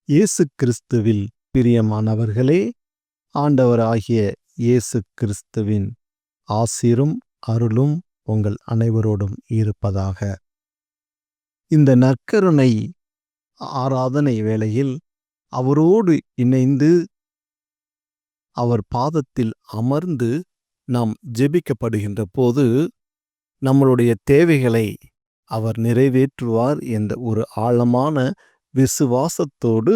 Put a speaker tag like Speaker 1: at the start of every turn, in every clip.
Speaker 1: இயேசு கிறிஸ்துவில் பிரியமானவர்களே, ஆண்டவராகிய இயேசு கிறிஸ்துவின் ஆசீரும் அருளும் உங்கள் அனைவரோடும் இருப்பதாக. இந்த நற்கருணை ஆராதனை வேளையில் அவரோடு இணைந்து அவர் பாதத்தில் அமர்ந்து நாம் ஜெபிக்கப்படுகின்ற போது நம்மளுடைய தேவைகளை அவர் நிறைவேற்றுவார் என்ற ஒரு ஆழமான விசுவாசத்தோடு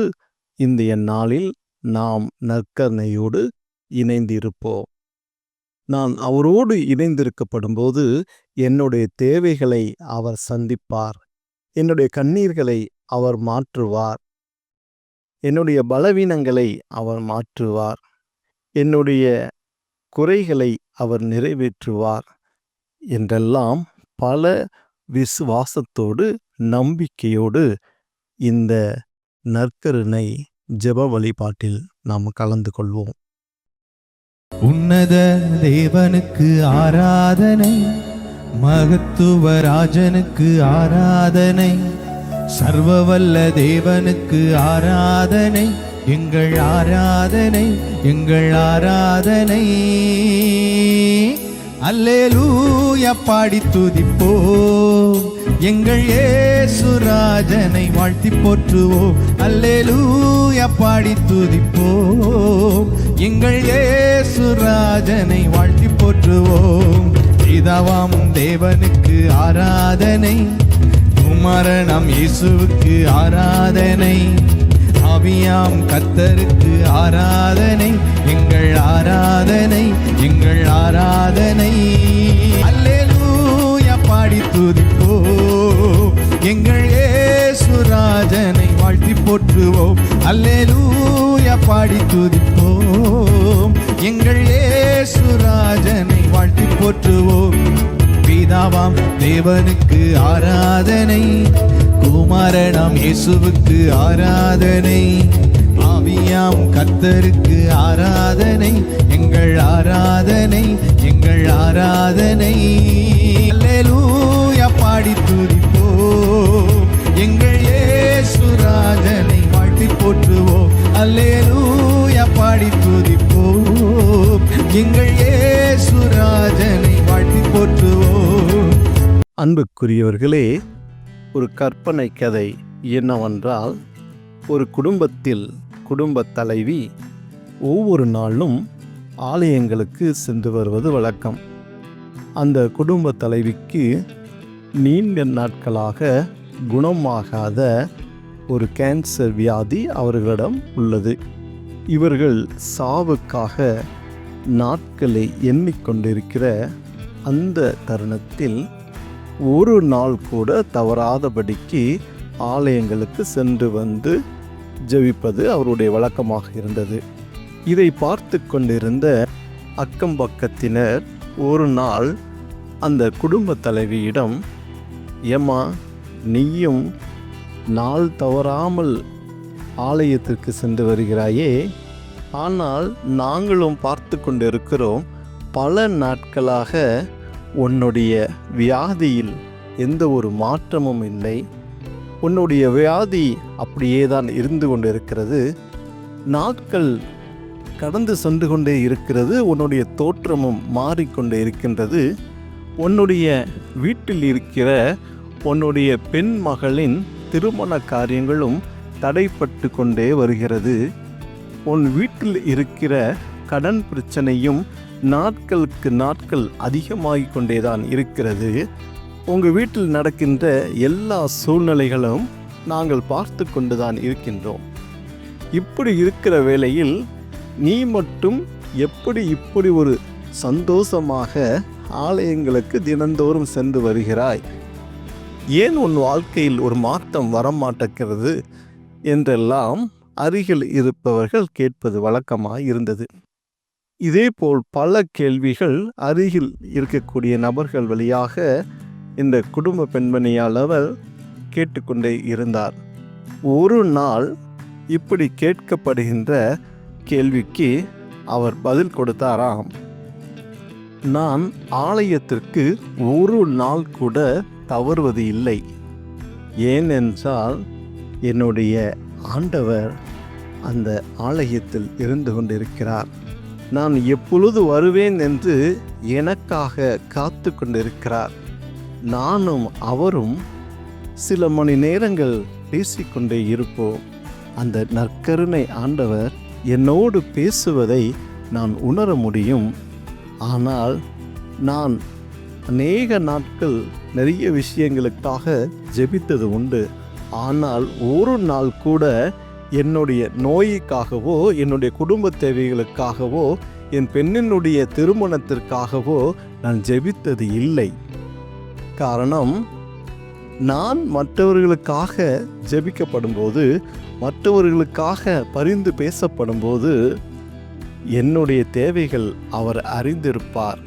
Speaker 1: இன்றைய நாளில் நாம் நற்கருணையோடு இணைந்திருப்போம். நான் அவரோடு இணைந்திருக்கப்படும்போது என்னுடைய தேவைகளை அவர் சந்திப்பார், என்னுடைய கண்ணீர்களை அவர் மாற்றுவார், என்னுடைய பலவீனங்களை அவர் மாற்றுவார், என்னுடைய குறைகளை அவர் நிறைவேற்றுவார் என்றெல்லாம் பல விசுவாசத்தோடு நம்பிக்கையோடு இந்த நற்கருணை ஜெப வழிபாட்டில் நாம் கலந்து கொள்வோம்.
Speaker 2: உன்னத தேவனுக்கு ஆராதனை, மகத்துவ ராஜனுக்கு ஆராதனை, சர்வவல்ல தேவனுக்கு ஆராதனை, எங்கள் ஆராதனை, எங்கள் ஆராதனை. அல்லேலூயா பாடி துதிப்போம், எங்கள் இயேசு ராஜனை வாழ்த்தி போற்றுவோம். அல்லேலூயா பாடி துதிப்போம், எங்கள் இயேசு ராஜனை வாழ்த்தி போற்றுவோம். பிதாவாம் தேவனுக்கு ஆராதனை, குமாரனாம் இயேசுவுக்கு ஆராதனை, ஆவியாம் கர்த்தருக்கு ஆராதனை, எங்கள் ஆராதனை, எங்கள் ஆராதனை. அல்லேலூயா பாடி துதிப்போம், எங்கள் இயேசு ராஜனை வாழ்த்தி போற்றுவோம். அல்லேலூயா பாடி துதிப்போம், எங்கள் இயேசு ராஜனை வாழ்த்தி போற்றுவோம். பிதாவாம் தேவனுக்கு ஆராதனை, குமாரனாம் இயேசுவுக்கு ஆராதனை, ஆவியாம் கர்த்தருக்கு ஆராதனை, எங்கள் ஆராதனை, எங்கள் ஆராதனை. அல்லேலூயா பாடி துதிப்போம், எங்கள் இயேசு ராஜனை வாழ்த்தி போற்றுவோம். அல்லேலூயா பாடி துதிப்போம், எங்கள் இயேசு ராஜனை வாழ்த்தி போற்றுவோம்.
Speaker 1: அன்புக்குரியவர்களே, ஒரு கற்பனை கதை என்னவென்றால், ஒரு குடும்பத்தில் குடும்பத் தலைவி ஒவ்வொரு நாளும் ஆலயங்களுக்கு சென்று வருவது வழக்கம். அந்த குடும்பத் தலைவிக்கு நீண்ட நாட்களாக குணமாகாத ஒரு கேன்சர் வியாதி அவர்களிடம் உள்ளது. இவர்கள் சாவுக்காக நாட்களை எண்ணிக்கொண்டிருக்கிற அந்த தருணத்தில் ஒரு நாள் கூட தவறாதபடிக்கு ஆலயங்களுக்கு சென்று வந்து ஜெபிப்பது அவருடைய வழக்கமாக இருந்தது. இதை பார்த்து கொண்டிருந்த அக்கம் பக்கத்தினர் ஒரு நாள் அந்த குடும்ப தலைவியிடம், ஏம்மா, நீயும் நாள் தவறாமல் ஆலயத்திற்கு சென்று வருகிறாயே, ஆனால் நாங்களும் பார்த்து கொண்டிருக்கிறோம், பல நாட்களாக உன்னுடைய வியாதியில் எந்த ஒரு மாற்றமும் இல்லை, உன்னுடைய வியாதி அப்படியே தான் இருந்து கொண்டிருக்கிறது, நாட்கள் கடந்து சென்று கொண்டே இருக்கிறது, உன்னுடைய தோற்றமும் மாறிக்கொண்டே இருக்கின்றது, உன்னுடைய வீட்டில் இருக்கிற உன்னுடைய பெண் மகளின் திருமண காரியங்களும் தடைப்பட்டு கொண்டே வருகிறது, உன் வீட்டில் இருக்கிற கடன் பிரச்சனையும் நாட்களுக்கு நாட்கள் அதிகமாகிக் கொண்டேதான் இருக்கிறது, உங்கள் வீட்டில் நடக்கின்ற எல்லா சூழ்நிலைகளும் நாங்கள் பார்த்து கொண்டுதான் இருக்கின்றோம். இப்படி இருக்கிற வேளையில் நீ மட்டும் எப்படி இப்படி ஒரு சந்தோஷமாக ஆலயங்களுக்கு தினந்தோறும் சென்று வருகிறாய்? ஏன் உன் வாழ்க்கையில் ஒரு மாற்றம் வரமாட்டேங்கிறது என்றெல்லாம் அருகில் இருப்பவர்கள் கேட்பது வழக்கமாக இருந்தது. இதேபோல் பல கேள்விகள் அருகில் இருக்கக்கூடிய நபர்கள் வழியாக இந்த குடும்ப பெண்மணியால் அவர் கேட்டுக்கொண்டே இருந்தார். ஒரு நாள் இப்படி கேட்கப்படுகின்ற கேள்விக்கு அவர் பதில் கொடுத்தாராம், நான் ஆலயத்திற்கு ஒரு நாள் கூட தவறுவது இல்லை, ஏனென்றால் என்னுடைய ஆண்டவர் அந்த ஆலயத்தில் இருந்து கொண்டிருக்கிறார். நான் எப்பொழுது வருவேன் என்று எனக்காக காத்து கொண்டிருக்கிறார். நானும் அவரும் சில மணி நேரங்கள் பேசிக்கொண்டே இருப்போம். அந்த நற்கருணை ஆண்டவர் என்னோடு பேசுவதை நான் உணர முடியும். ஆனால் நான் அநேக நாட்கள் நிறைய விஷயங்களுக்காக ஜெபித்தது உண்டு. ஆனால் ஒரு நாள் கூட என்னுடைய நோய்க்காகவோ, என்னுடைய குடும்ப தேவைகளுக்காகவோ, என் பெண்ணினுடைய திருமணத்திற்காகவோ நான் ஜெபித்தது இல்லை. காரணம், நான் மற்றவர்களுக்காக ஜெபிக்கப்படும்போது, மற்றவர்களுக்காக பரிந்து பேசப்படும்போது என்னுடைய தேவைகள் அவர் அறிந்திருப்பார்.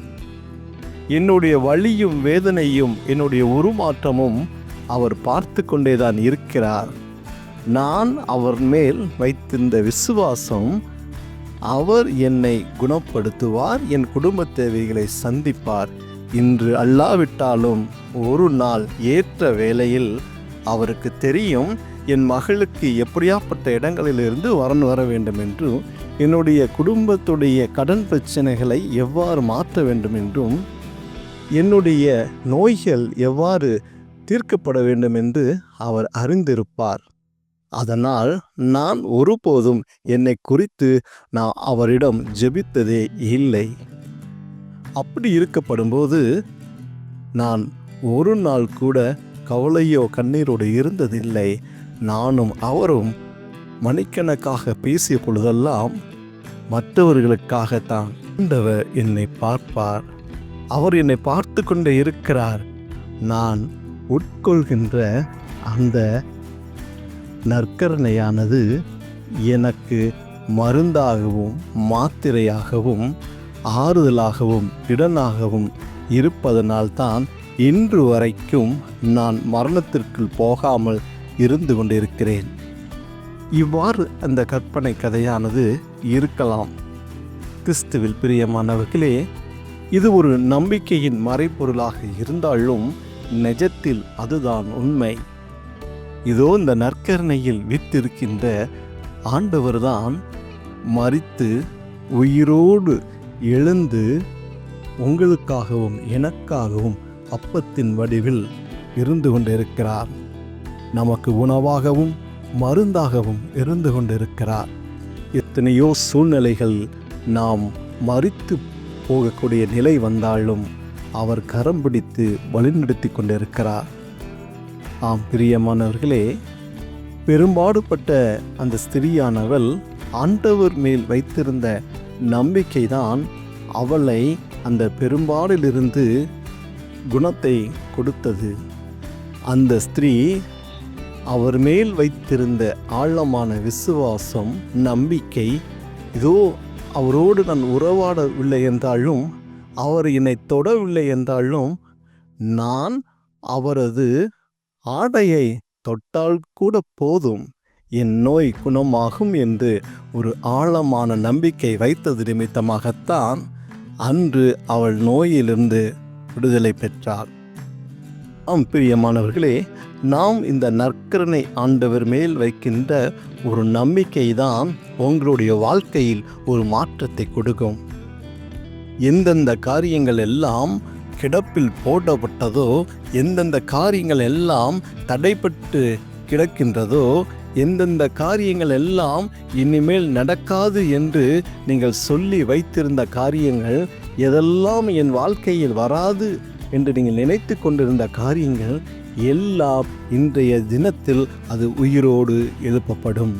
Speaker 1: என்னுடைய வலியும் வேதனையும் என்னுடைய உருமாற்றமும் அவர் பார்த்து கொண்டேதான் இருக்கிறார். நான் அவர் மேல் வைத்திருந்த விசுவாசம், அவர் என்னை குணப்படுத்துவார், என் குடும்ப தேவைகளை சந்திப்பார். இன்று அல்லாவிட்டாலும் ஒரு நாள் ஏற்ற வேளையில் அவருக்கு தெரியும் என் மகளுக்கு எப்படியாப்பட்ட இடங்களிலிருந்து வர வேண்டும் என்றும், என்னுடைய குடும்பத்துடைய கடன் பிரச்சனைகளை எவ்வாறு மாற்ற வேண்டும் என்றும், என்னுடைய நோய்கள் எவ்வாறு தீர்க்கப்பட வேண்டும் என்று அவர் அறிந்திருப்பார். அதனால் நான் ஒருபோதும் என்னை குறித்து நான் அவரிடம் ஜெபித்ததே இல்லை. அப்படி இருக்கப்படும்போது நான் ஒரு நாள் கூட கவலையோ கண்ணீரோடு இருந்ததில்லை. நானும் அவரும் மணிக்கணக்காக பேசிய பொழுதெல்லாம் மற்றவர்களுக்காகத்தான். ஆண்டவர் என்னை பார்ப்பார். அவர் என்னை பார்த்து கொண்டே இருக்கிறார். நான் உட்கொள்கின்ற அந்த நற்கருணையானது எனக்கு மருந்தாகவும் மாத்திரையாகவும் ஆறுதலாகவும் இடனாகவும் இருப்பதனால்தான் இன்று வரைக்கும் நான் மரணத்திற்குள் போகாமல் இருந்து கொண்டிருக்கிறேன். இவ்வாறு அந்த கற்பனை கதையானது இருக்கலாம். கிறிஸ்துவில் பிரியமானவர்களே, இது ஒரு நம்பிக்கையின் மறைபொருளாக இருந்தாலும் நிஜத்தில் அதுதான் உண்மை. இதோ இந்த நற்கருணையில் வீற்றிருக்கின்ற ஆண்டவர்தான் மரித்து உயிரோடு எழுந்து உங்களுக்காகவும் எனக்காகவும் அப்பத்தின் வடிவில் இருந்து கொண்டிருக்கிறார். நமக்கு உணவாகவும் மருந்தாகவும் இருந்து கொண்டிருக்கிறார். எத்தனையோ சூழ்நிலைகள் நாம் மரித்து போகக்கூடிய நிலை வந்தாலும் அவர் கரம் பிடித்து வழிநடத்தி கொண்டிருக்கிறார். ஆம் பிரியமானவர்களே, பெரும்பாடுபட்ட அந்த ஸ்திரியானவள் ஆண்டவர் மேல் வைத்திருந்த நம்பிக்கைதான் அவளை அந்த பெரும்பாடிலிருந்து குணத்தை கொடுத்தது. அந்த ஸ்திரீ அவர் மேல் வைத்திருந்த ஆழமான விசுவாசம், நம்பிக்கை, இதோ அவரோடு நான் உறவாடவில்லை என்றாலும், அவர் என்னை தொடவில்லை என்றாலும், நான் அவரது ஆடையை தொட்டால் கூட போதும், என் நோய் குணமாகும் என்று ஒரு ஆழமான நம்பிக்கை வைத்தது நிமித்தமாகத்தான் அன்று அவள் நோயிலிருந்து விடுதலை பெற்றாள். ஆம் பிரியமானவர்களே, நாம் இந்த நற்கருணை ஆண்டவர் மேல் வைக்கின்ற ஒரு நம்பிக்கை தான் உங்களுடைய வாழ்க்கையில் ஒரு மாற்றத்தை கொடுக்கும். எந்தெந்த காரியங்கள் எல்லாம் கிடப்பில் போடப்பட்டதோ, எந்தெந்த காரியங்கள் எல்லாம் தடைப்பட்டு கிடக்கின்றதோ, எந்தெந்த காரியங்கள் எல்லாம் இனிமேல் நடக்காது என்று நீங்கள் சொல்லி வைத்திருந்த காரியங்கள், எதெல்லாம் என் வாழ்க்கையில் வராது என்று நீங்கள் நினைத்து கொண்டிருந்த காரியங்கள் எல்லாம் இன்றைய தினத்தில் அது உயிரோடு எழுப்பப்படும்.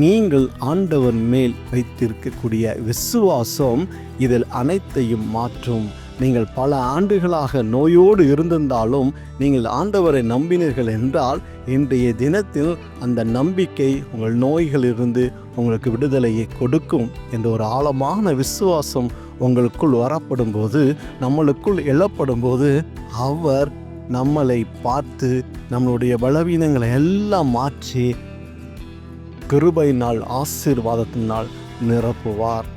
Speaker 1: நீங்கள் ஆண்டவர் மேல் வைத்திருக்கக்கூடிய விசுவாசம் இதில் அனைத்தையும் மாற்றும். நீங்கள் பல ஆண்டுகளாக நோயோடு இருந்திருந்தாலும் நீங்கள் ஆண்டவரை நம்பினீர்கள் என்றால் இன்றைய தினத்தில் அந்த நம்பிக்கை உங்கள் நோய்களிலிருந்து உங்களுக்கு விடுதலையை கொடுக்கும் என்ற ஒரு ஆழமான விசுவாசம் உங்களுக்குள் வரப்படும் போது, நம்மளுக்குள் எழப்படும் போது, அவர் நம்மளை பார்த்து நம்மளுடைய பலவீனங்களை எல்லாம் மாற்றி கிருபையினால் ஆசீர்வாதத்தினால் நிரப்புவார்.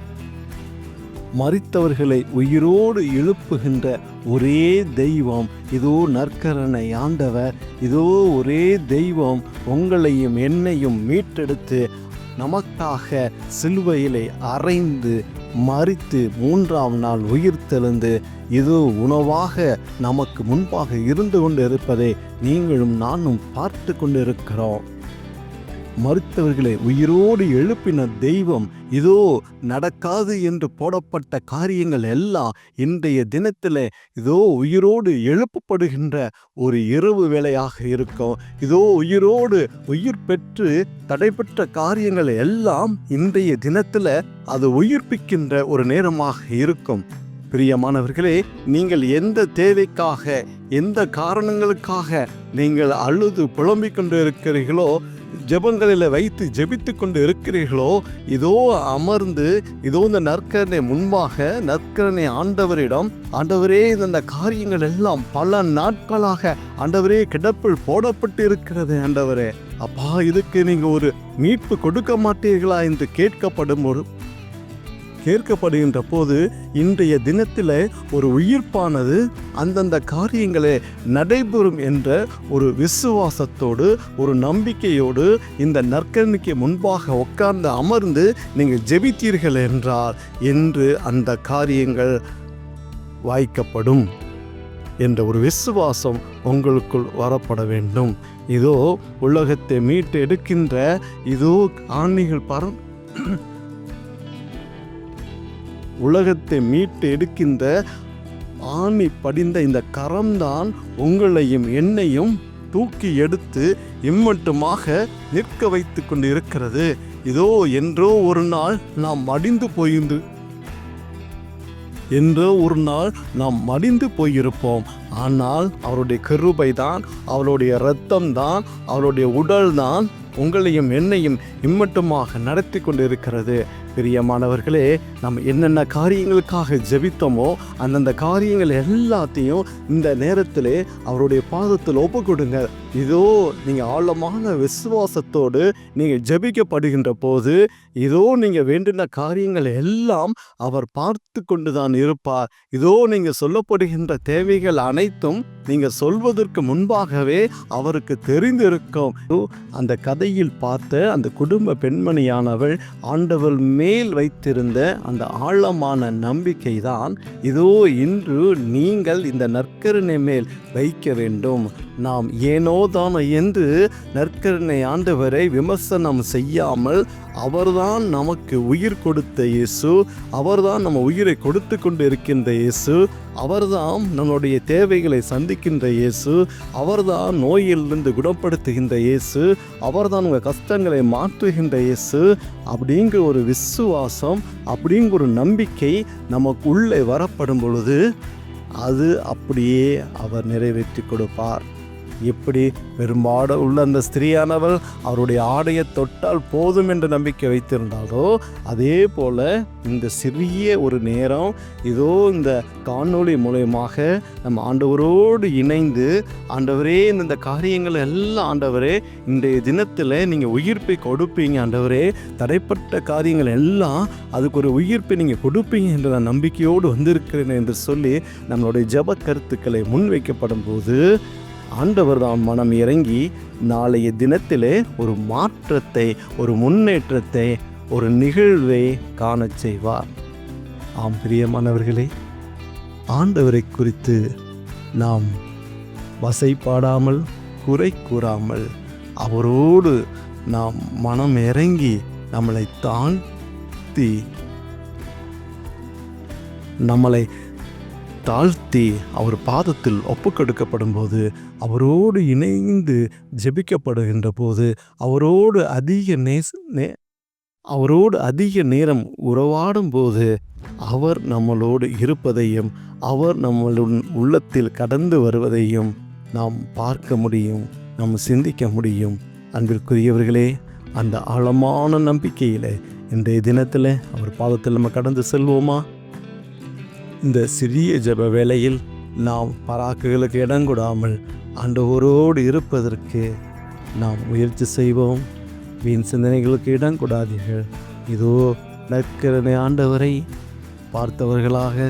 Speaker 1: மரித்தவர்களை உயிரோடு எழுப்புகின்ற ஒரே தெய்வம் இதோ நற்கரணை ஆண்டவர். இதோ ஒரே தெய்வம் உங்களையும் என்னையும் மீட்டெடுத்து நமக்காக சிலுவையிலே அறைந்து மரித்து 3ஆம் நாள் உயிர் தெழுந்து இது உணவாக நமக்கு முன்பாக இருந்து கொண்டு இருப்பதை நீங்களும் நானும் பார்த்து கொண்டு இருக்கிறோம். மரித்தவர்களை உயிரோடு எழுப்பின தெய்வம் இதோ நடக்காது என்று போடப்பட்ட காரியங்கள் எல்லாம் இன்றைய தினத்தில் இதோ உயிரோடு எழுப்பப்படுகின்ற ஒரு இரவு வேளையாக இருக்கும். இதோ உயிரோடு உயிர் பெற்று தடைபெற்ற காரியங்கள் எல்லாம் இன்றைய தினத்தில் அது உயிர்ப்பிக்கின்ற ஒரு நேரமாக இருக்கும். பிரியமானவர்களே, நீங்கள் எந்த தேவைக்காக எந்த காரணங்களுக்காக நீங்கள் அழுது புலம்பிக் கொண்டு இருக்கிறீர்களோ, ஜெபங்களில் வைத்து ஜெபித்து கொண்டு இருக்கிறீர்களோ, இதோ அமர்ந்து இதோ இந்த நற்கரணை முன்பாக நற்கரணை ஆண்டவரிடம், ஆண்டவரே இந்த காரியங்கள் எல்லாம் பல நாட்களாக ஆண்டவரே கிடப்பில் போடப்பட்டு இருக்கிறது ஆண்டவரே, அப்பா இதுக்கு நீங்கள் ஒரு மீட்பு கொடுக்க மாட்டீர்களா என்று கேட்கப்படுகின்ற போது இன்றைய தினத்தில் ஒரு உயிர்ப்பானது அந்தந்த காரியங்களே நடைபெறும் என்ற ஒரு விசுவாசத்தோடு ஒரு நம்பிக்கையோடு இந்த நற்கரணைக்கு முன்பாக உட்கார்ந்து அமர்ந்து நீங்கள் ஜெபித்தீர்கள் என்றால் என்று அந்த காரியங்கள் வாய்க்கப்படும் என்ற ஒரு விசுவாசம் உங்களுக்குள் வரப்பட வேண்டும். இதோ உலகத்தை மீட்டு எடுக்கின்ற இதோ ஆணிகள் உலகத்தை மீட்டு எடுக்கின்ற ஆணி படிந்த இந்த கரம்தான் உங்களையும் என்னையும் தூக்கி எடுத்து இம்மட்டுமாக நிற்க வைத்து கொண்டு இருக்கிறது. இதோ என்றோ ஒரு நாள் நாம் மடிந்து போயிருப்போம். ஆனால் அவருடைய கிருபை தான், அவருடைய இரத்தம் தான், அவருடைய உடல் தான் உங்களையும் என்னையும் இம்மட்டுமாக நடத்தி கொண்டு இருக்கிறது. பிரியமானவர்களே, நம்ம என்னென்ன காரியங்களுக்காக ஜெபித்தோமோ அந்தந்த காரியங்கள் எல்லாத்தையும் இந்த நேரத்திலே அவருடைய பாதத்தில் ஒப்பு கொடுங்க. இதோ நீங்கள் ஆழமான விசுவாசத்தோடு நீங்கள் ஜெபிக்கப்படுகின்ற போது இதோ நீங்கள் வேண்டின காரியங்கள் எல்லாம் அவர் பார்த்து கொண்டு தான் இருப்பார். இதோ நீங்கள் சொல்லப்படுகின்ற தேவைகள் அனைத்தும் நீங்கள் சொல்வதற்கு முன்பாகவே அவருக்கு தெரிந்திருக்கும். அந்த கதையில் பார்த்த அந்த குடும்ப பெண்மணியானவள் ஆண்டவர் மேல் வைத்திருந்த அந்த ஆழமான நம்பிக்கை தான் இதோ இன்று நீங்கள் இந்த நற்கருணை மேல் வைக்க வேண்டும். நாம் ஏனோ தானோ என்று நற்கருணை ஆண்டவரை விமர்சனம் செய்யாமல் அவர்தான் நமக்கு உயிர் கொடுத்த இயேசு, அவர்தான் நம்ம உயிரை கொடுத்து கொண்டு இருக்கின்ற இயேசு, அவர்தான் நம்முடைய தேவைகளை சந்திக்கின்ற இயேசு, அவர்தான் நோயிலிருந்து குணப்படுத்துகின்ற இயேசு, அவர்தான் உங்கள் கஷ்டங்களை மாற்றுகின்ற இயேசு அப்படிங்கிற ஒரு விசுவாசம், அப்படிங்கிற ஒரு நம்பிக்கை நமக்கு உள்ளே வரப்படும் பொழுது அது அப்படியே அவர் நிறைவேற்றி கொடுப்பார். எப்படி பெரும்பாடு உள்ள அந்த ஸ்திரீயானவள் அவருடைய ஆடையை தொட்டால் போதும் என்ற நம்பிக்கை வைத்திருந்தாலோ, அதே போல இந்த சிறிய ஒரு நேரம் இதோ இந்த காணொளி மூலமாக நம்ம ஆண்டவரோடு இணைந்து, ஆண்டவரே இந்த காரியங்கள் எல்லாம் ஆண்டவரே இன்றைய தினத்தில் நீங்கள் உயிர்ப்பை கொடுப்பீங்க, ஆண்டவரே தடைப்பட்ட காரியங்கள் எல்லாம் அதுக்கு ஒரு உயிர்ப்பை நீங்கள் கொடுப்பீங்க என்ற நான் நம்பிக்கையோடு வந்திருக்கிறேன் என்று சொல்லி நம்மளுடைய ஜெப கருத்துக்களை முன்வைக்கப்படும் போது ஆண்டவர் தான் மனம் இறங்கி நாளைய தினத்திலே ஒரு மாற்றத்தை, ஒரு முன்னேற்றத்தை, ஒரு நிகழ்வை காணச் செய்வார். ஆம் பிரியமானவர்களே, ஆண்டவரை குறித்து நாம் வசைப்பாடாமல் குறை கூறாமல் அவரோடு நாம் மனம் இறங்கி நம்மளை தாழ்த்தி அவர் பாதத்தில் ஒப்புக்கொடுக்கப்படும் போது, அவரோடு இணைந்து ஜெபிக்கப்படுகின்ற போது, அவரோடு அதிக நேரம் உறவாடும் போது அவர் நம்மளோடு இருப்பதையும் அவர் நம்மளுடைய உள்ளத்தில் கடந்து வருவதையும் நாம் பார்க்க முடியும், நாம் சிந்திக்க முடியும். அன்பிற்குரியவர்களே, அந்த ஆழமான நம்பிக்கையில் இன்றைய தினத்தில் அவர் பாதத்தில் நம்ம கடந்து செல்வோமா? இந்த சிறிய ஜெப வேளையில் நாம் பராக்குகளுக்கு இடம் கொடாமல் ஆண்டவரோடு இருப்பதற்கு நாம் முயற்சி செய்வோம். வீண் சிந்தனைகளுக்கு இடம் கொடாதீர்கள். இதோ நற்கருணை ஆண்டவரை பார்த்தவர்களாக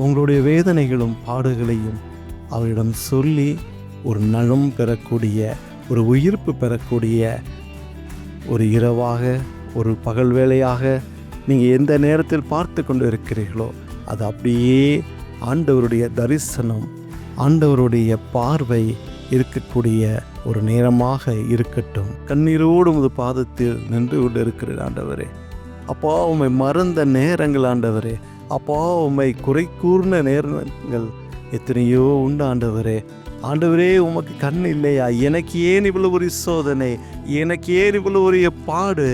Speaker 1: உங்களுடைய வேதனைகளும் பாடுகளையும் அவரிடம் சொல்லி ஒரு நலம் பெறக்கூடிய, ஒரு உயிர்ப்பு பெறக்கூடிய ஒரு இரவாக, ஒரு பகல் வேளையாக நீங்கள் எந்த நேரத்தில் பார்த்து கொண்டு இருக்கிறீர்களோ அது அப்படியே ஆண்டவருடைய தரிசனம், ஆண்டவருடைய பார்வை இருக்கக்கூடிய ஒரு நேரமாக இருக்கட்டும். கண்ணீரோடு உமது பாதத்தில் நின்று கொண்டு இருக்கிற ஆண்டவரே, அப்பா உம்மை மறந்த நேரங்கள் ஆண்டவரே, அப்பா உம்மை குறை கூர்ந்த நேரங்கள் எத்தனையோ உண்டு ஆண்டவரே. ஆண்டவரே, உமக்கு கண் இல்லையா? எனக்கு ஏன் இவ்வளவு ஒரு சோதனை? எனக்கு ஏன் இவ்வளவு ஒரு பாடு?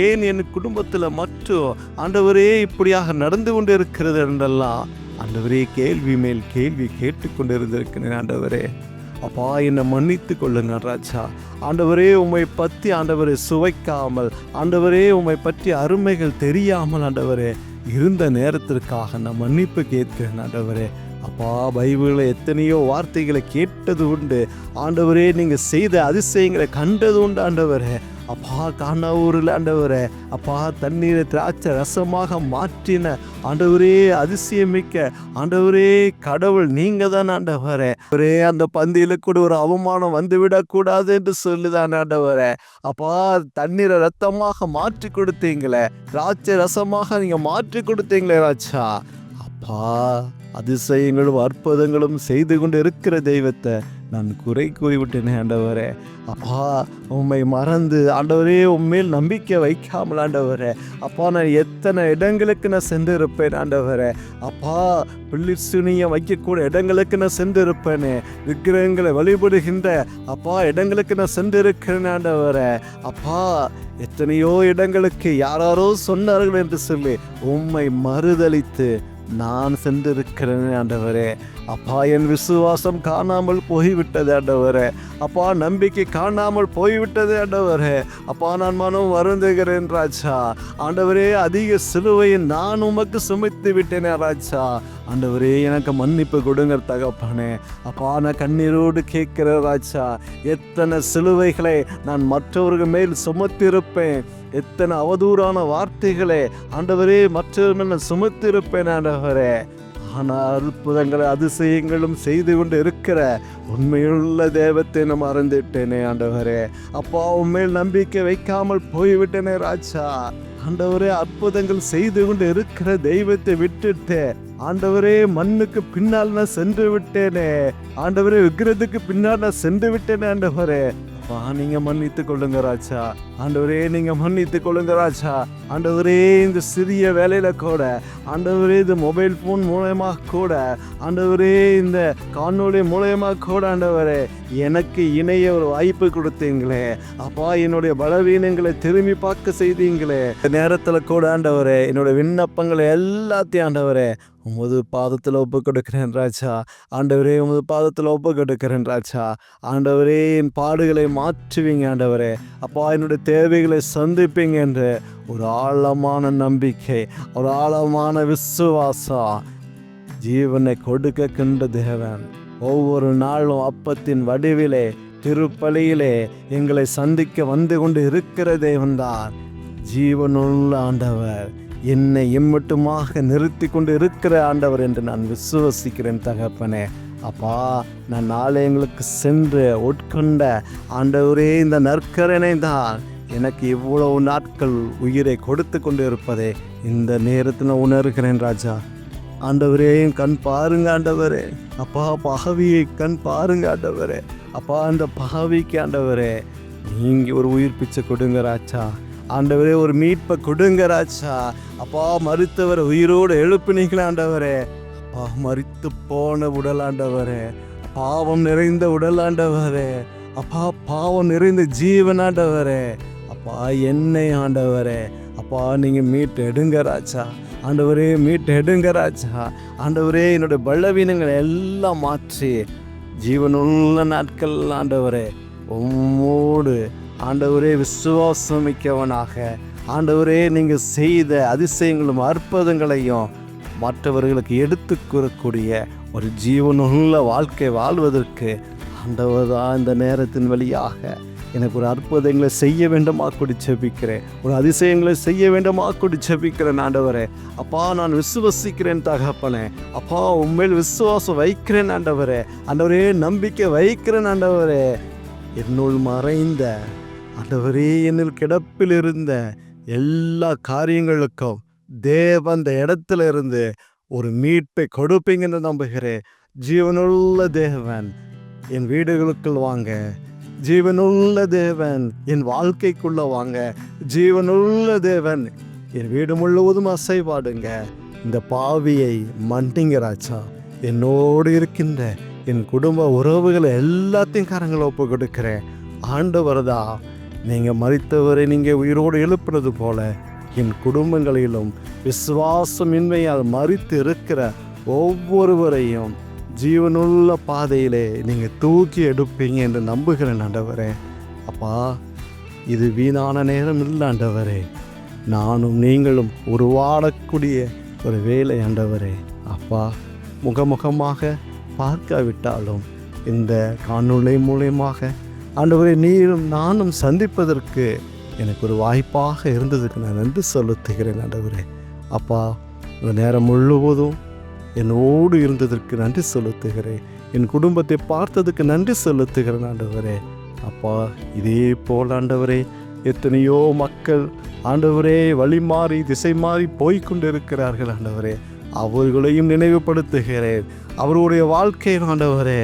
Speaker 1: ஏன் என் குடும்பத்தில் மட்டும் ஆண்டவரே இப்படியாக நடந்து கொண்டு இருக்கிறது என்றெல்லாம் ஆண்டவரே கேள்வி மேல் கேள்வி கேட்டுக்கொண்டு இருந்திருக்கிறேன் ஆண்டவரே. அப்பா, என்னை மன்னித்து கொள்ளுங்க ராஜா. ஆண்டவரே, உம்மை பற்றி ஆண்டவரே சுவைக்காமல், ஆண்டவரே உம்மை பற்றி அருமைகள் தெரியாமல் ஆண்டவரே இருந்த நேரத்திற்காக நான் மன்னிப்பு கேட்கிறேன் ஆண்டவரே. அப்பா, பைபிளில் எத்தனையோ வார்த்தைகளை கேட்டது உண்டு ஆண்டவரே, நீங்கள் செய்த அதிசயங்களை கண்டது உண்டு ஆண்டவரே. அப்பா, காணாவூரில் ஆண்டவரே, அப்பா தண்ணீரை திராட்சை ரசமாக மாற்றின ஆண்டவரே அதிசயமிக்க ஆண்டவரே கடவுள் நீங்கள் தான் ஆண்டவரே. ஒரே அந்த பந்தியில் கூட ஒரு அவமானம் வந்துவிடக்கூடாது என்று சொல்லிதான் ஆண்டவரே. அப்பா, தண்ணீரை ரத்தமாக மாற்றி கொடுத்தீங்களே, திராட்சை ரசமாக நீங்கள் மாற்றி கொடுத்தீங்களே ராஜா. அப்பா, அதிசயங்களும் அற்புதங்களும் செய்து கொண்டு இருக்கிற தெய்வத்தை நான் குறை கூறிவிட்டேனே ஆண்டவரே. அப்பா, உம்மை மறந்து ஆண்டவரே உண்மையில் நம்பிக்கை வைக்காமல் ஆண்டவரே, அப்பா நான் எத்தனை இடங்களுக்கு நான் சென்றிருப்பேன் ஆண்டவரே. அப்பா, பிள்ளிசுனியை வைக்கக்கூடிய இடங்களுக்கு நான் சென்றிருப்பேனே, விக்கிரகங்களை வழிபடுகின்ற அப்பா இடங்களுக்கு நான் சென்றிருக்கிறேன் ஆண்டவரே. அப்பா, எத்தனையோ இடங்களுக்கு யாராரோ சொன்னார்கள் என்று சொல்லி உம்மை மறுதலித்து நான் சென்றிருக்கிறேன் ஆண்டவரே. அப்பா, என் விசுவாசம் காணாமல் போய்விட்டது ஆண்டவரே. அப்பா, நம்பிக்கை காணாமல் போய்விட்டது ஆண்டவரே. அப்பா, நான் மனம் வருந்துகிறேன் ராஜா. ஆண்டவரே, அதிக சிலுவையை நான் உமக்கு சுமத்தி விட்டேனே ராஜா. ஆண்டவரே, எனக்கு மன்னிப்பு கொடுங்க தகப்பனே. அப்பா, நான் கண்ணீரோடு கேட்கிறேன் ராஜா. எத்தனை சிலுவைகளை நான் மற்றவர்கள் மேல் சுமத்திருப்பேன், எத்தனை அவதூறான வார்த்தைகளை ஆண்டவரே மற்றவர்கள் மேல் சுமத்திருப்பேன் ஆண்டவரே. ஆனால் அற்புதங்களை அதிசயங்களும் செய்து கொண்டு இருக்கிற உண்மையுள்ள தெய்வத்தை நான் மறந்துவிட்டேனே ஆண்டவரே. அப்பா, உண்மையில் நம்பிக்கை வைக்காமல் போய்விட்டேனே ராஜா. ஆண்டவரே, அற்புதங்கள் செய்து கொண்டு இருக்கிற தெய்வத்தை விட்டுட்டு ஆண்டவரே மண்ணுக்கு பின்னால் நான் சென்று விட்டேனே ஆண்டவரே, விக்கிரத்துக்கு பின்னால் நான் சென்று விட்டேனே ஆண்டவரே. அப்பா, நீங்க மன்னித்து கொள்ளுங்க ராஜா. ஆண்டவரே, நீங்க மன்னித்து கொள்ளுங்க ராஜா. ஆண்டவரே, இந்த சிறிய வேலையில கூட ஆண்டவரே, இந்த மொபைல் ஃபோன் மூலயமாக கூட ஆண்டவரே, இந்த காணொளி மூலயமாக கூட ஆண்டவரே எனக்கு இணைய ஒரு வாய்ப்பு கொடுத்தீங்களே. அப்பா, என்னுடைய பலவீனங்களை திரும்பி பார்க்க செய்தீங்களே. இந்த நேரத்தில் கூட ஆண்டவரே என்னுடைய விண்ணப்பங்களை எல்லாத்தையும் ஆண்டவரே உமது பாதத்தில் ஒப்பு கொடுக்கிறேன் ராஜா. ஆண்டவரே, உமது பாதத்தில் ஒப்பு கொடுக்கிறேன் ராஜா. ஆண்டவரே, என் பாடுகளை மாற்றுவீங்க ஆண்டவரே. அப்பா, என்னுடைய தேவைகளை சந்திப்பீங்க என்று ஒரு ஆழமான நம்பிக்கை, ஒரு ஆழமான விசுவாசம் ஜீவனை கொடுக்கின்ற தேவன் ஒவ்வொரு நாளும் அப்பத்தின் வடிவிலே திருப்பலியிலே எங்களை சந்திக்க வந்து கொண்டு இருக்கிற தேவன்தான் ஜீவனுள்ள ஆண்டவர். என்னை எம்மட்டுமாக நிறுத்தி கொண்டு இருக்கிற ஆண்டவர் என்று நான் விசுவசிக்கிறேன் தகப்பனே. அப்பா, நான் ஆலயங்களுக்கு சென்று உட்கொண்ட ஆண்டவரே இந்த நற்கரனை தான் எனக்கு இவ்வளவு நாட்கள் உயிரை கொடுத்து கொண்டு இருப்பதே இந்த நேரத்தில் உணர்கிறேன் ராஜா. ஆண்டவரே, கண் பாருங்க ஆண்டவரே. அப்பா, பாவியை கண் பாருங்க ஆண்டவரே. அப்பா, அந்த பாவிக்கு ஆண்டவரே நீங்க ஒரு உயிர் பிச்சை கொடுங்க ராஜா. ஆண்டவரே, ஒரு மீட்பை கொடுங்க ராஜா. அப்பா, மருத்துவரை உயிரோடு எழுப்பினீங்களே ஆண்டவரே. அப்பா, மரித்து போன உடல் ஆண்டவரே, பாவம் நிறைந்த உடல் ஆண்டவரே. அப்பா, பாவம் நிறைந்த ஜீவன் ஆண்டவரே. அப்பா, என்னை ஆண்டவரே, அப்பா நீங்க மீட்டு எடுங்க ராஜா. ஆண்டவரே, மீட்டு எடுங்க ராஜா. ஆண்டவரே, என்னுடைய பலவீனங்களை எல்லாம் மாற்றி ஜீவனுள்ள நாட்கள் ஆண்டவரே உம்மோடு ஆண்டவரே விசுவாசமிக்கவனாக ஆண்டவரே நீங்கள் செய்த அதிசயங்களும் அற்புதங்களையும் மற்றவர்களுக்கு எடுத்து கூறக்கூடிய ஒரு ஜீவனுள்ள வாழ்க்கை வாழ்வதற்கு ஆண்டவர் தான் இந்த நேரத்தின் வழியாக எனக்கு ஒரு அற்புதங்களை செய்ய வேண்டுமா கூடி ஜெபிக்கிறேன், ஒரு அதிசயங்களை செய்ய வேண்டுமா கூடி ஜெபிக்கிறேன் ஆண்டவரே. அப்பா, நான் விசுவசிக்கிறேன் தகப்பனே. அப்பா, உண்மையில் விசுவாசம் வைக்கிறேன் ஆண்டவரே. ஆண்டவரே, நம்பிக்கை வைக்கிறேன் ஆண்டவரே. என்னுள் மறைந்த ஆண்டவரே, என்னில் கிடப்பில் இருந்த எல்லா காரியங்களுக்கும் தேவன் அந்த இடத்துல இருந்து ஒரு மீட்பை கொடுப்பீங்கன்னு நம்புகிறேன். ஜீவனுள்ள தேவன் என் வீடுகளுக்குள் வாங்க, ஜீவனுள்ள தேவன் என் வாழ்க்கைக்குள்ள வாங்க, ஜீவனுள்ள தேவன் என் வீடு முழுவதும் அசைவாடுங்க. இந்த பாவியை மன்னிங்க ராஜா. என்னோடு இருக்கின்ற என் குடும்ப உறவுகளை எல்லாத்தையும் கரங்களை ஒப்பு கொடுக்கிறேன். ஆண்டவரதா, நீங்கள் மரித்தவரை நீங்கள் உயிரோடு எழுப்புறது போல என் குடும்பங்களிலும் விசுவாசமின்மையால் மரித்து இருக்கிற ஒவ்வொருவரையும் ஜீவனுள்ள பாதையிலே நீங்கள் தூக்கி எடுப்பீங்க என்று நம்புகிறேன் ஆண்டவரே. அப்பா, இது வீணான நேரம் இல்லை ஆண்டவரே. நானும் நீங்களும் உருவாடக்கூடிய ஒரு வேலை ஆண்டவரே. அப்பா, முகமுகமாக பார்க்காவிட்டாலும் இந்த காணொளி மூலயமாக ஆண்டவரே நீரும் நானும் சந்திப்பதற்கு எனக்கு ஒரு வாய்ப்பாக இருந்ததுக்கு நான் நன்றி செலுத்துகிறேன் ஆண்டவரே. அப்பா, இந்த நேரம் முழுவதும் என்னோடு இருந்ததற்கு நன்றி செலுத்துகிறேன். என் குடும்பத்தை பார்த்ததுக்கு நன்றி செலுத்துகிறேன் ஆண்டவரே. அப்பா, இதே போல் ஆண்டவரே எத்தனையோ மக்கள் ஆண்டவரே வழி மாறி திசை மாறி போய்கொண்டிருக்கிறார்கள் ஆண்டவரே. அவர்களையும் நினைவுபடுத்துகிறேன். அவர்களுடைய வாழ்க்கையில் ஆண்டவரே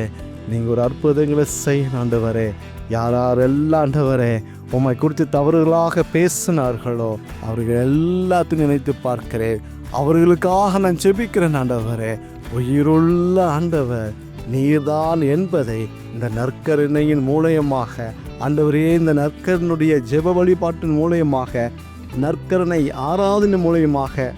Speaker 1: நீங்கள் ஒரு அற்புதங்களை செய்ய ஆண்டவரே. யாரெல்லாம் ஆண்டவரே உம்மை குறித்து தவறுகளாக பேசினார்களோ அவர்கள் எல்லாத்தையும் நினைத்து பார்க்கிறேன். அவர்களுக்காக நான் ஜெபிக்கிறேன் ஆண்டவரே. உயிருள்ள ஆண்டவர் நீர்தான் என்பதை இந்த நற்கருணையின் மூலயமாக ஆண்டவரே, இந்த நற்கருணையுடைய ஜெப வழிபாட்டின் மூலயமாக, நற்கருணை ஆராதனை மூலயமாக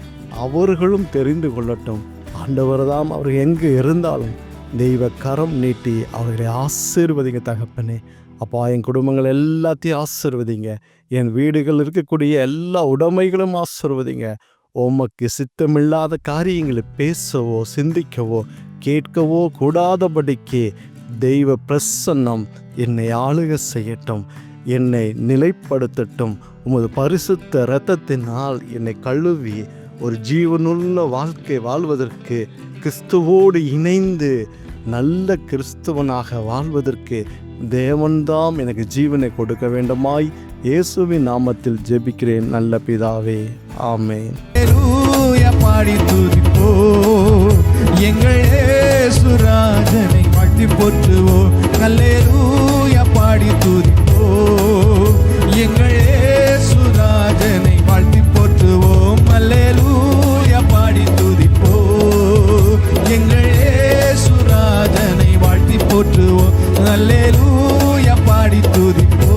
Speaker 1: அவர்களும் தெரிந்து கொள்ளட்டும். ஆண்டவர்தாம் அவர்கள் எங்கு இருந்தாலும் தெய்வ கரம் நீட்டி அவர்களை ஆசீர்வதிங்க தகப்பனே. அப்பா, என் குடும்பங்கள் எல்லாத்தையும் ஆசீர்வதிங்க. என் வீடுகள் இருக்கக்கூடிய எல்லா உடைமைகளும் ஆசீர்வதிங்க. உமக்கு சித்தமில்லாத காரியங்களை பேசவோ சிந்திக்கவோ கேட்கவோ கூடாதபடிக்கு தெய்வ பிரசன்னம் என்னை ஆளுக செய்யட்டும், என்னை நிலைப்படுத்தட்டும். உமது பரிசுத்த இரத்தத்தினால் என்னை கழுவி ஒரு ஜீவனுள்ள வாழ்க்கை வாழ்வதற்கு, கிறிஸ்துவோடு இணைந்து நல்ல கிறிஸ்துவனாக வாழ்வதற்கு தேவன்தாம் எனக்கு ஜீவனை கொடுக்க வேண்டுமாய் இயேசுவின் நாமத்தில் ஜெபிக்கிறேன் நல்ல பிதாவே, ஆமென்.
Speaker 2: அல்லேலூயா பாடி துதிப்போம், எங்கள் இயேசு ராஜனை வாழ்த்தி போற்றுவோம். அல்லேலூயா பாடி துதிப்போம், எங்கள் இயேசு ராஜனை வாழ்த்தி போற்றுவோம். அல்லேலூயா பாடி துதிப்போம், எங்கள் இயேசு ராஜனை வாழ்த்தி போற்றுவோம். அல்லேலூயா பாடி துதிப்போம்.